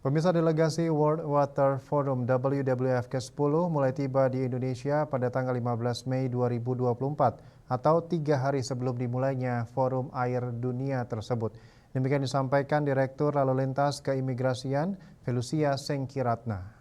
Pemirsa, delegasi World Water Forum WWF ke-10 mulai tiba di Indonesia pada tanggal 15 Mei 2024 atau 3 hari sebelum dimulainya Forum Air Dunia tersebut. Demikian disampaikan Direktur Lalu Lintas Keimigrasian Felucia Sengkiratna.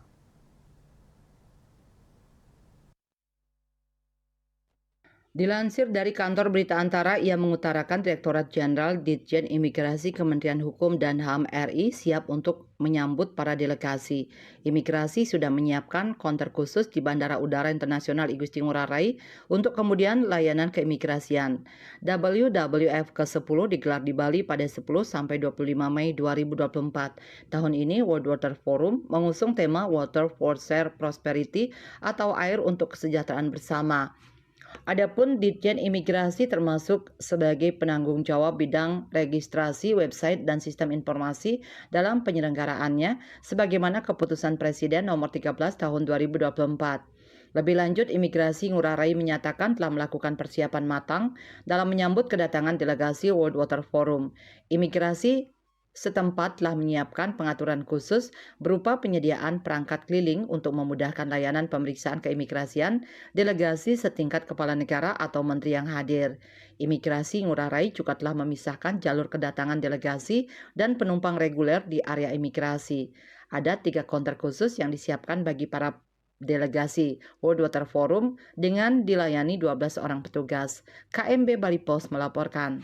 Dilansir dari kantor berita Antara, ia mengutarakan Direktorat Jenderal Ditjen Imigrasi Kementerian Hukum dan HAM RI siap untuk menyambut para delegasi. Imigrasi sudah menyiapkan counter khusus di Bandara Udara Internasional Igusti Ngurah Rai untuk kemudian layanan keimigrasian. WWF ke-10 digelar di Bali pada 10 sampai 25 Mei 2024. Tahun ini World Water Forum mengusung tema Water for Shared Prosperity atau air untuk kesejahteraan bersama. Adapun Ditjen Imigrasi termasuk sebagai penanggung jawab bidang registrasi website dan sistem informasi dalam penyelenggaraannya sebagaimana keputusan Presiden nomor 13 tahun 2024. Lebih lanjut, Imigrasi Ngurah Rai menyatakan telah melakukan persiapan matang dalam menyambut kedatangan delegasi World Water Forum. Imigrasi setempat telah menyiapkan pengaturan khusus berupa penyediaan perangkat keliling untuk memudahkan layanan pemeriksaan keimigrasian delegasi setingkat kepala negara atau menteri yang hadir. Imigrasi Ngurah Rai juga telah memisahkan jalur kedatangan delegasi dan penumpang reguler di area imigrasi. Ada 3 counter khusus yang disiapkan bagi para delegasi World Water Forum dengan dilayani 12 orang petugas. KMB Bali Post melaporkan.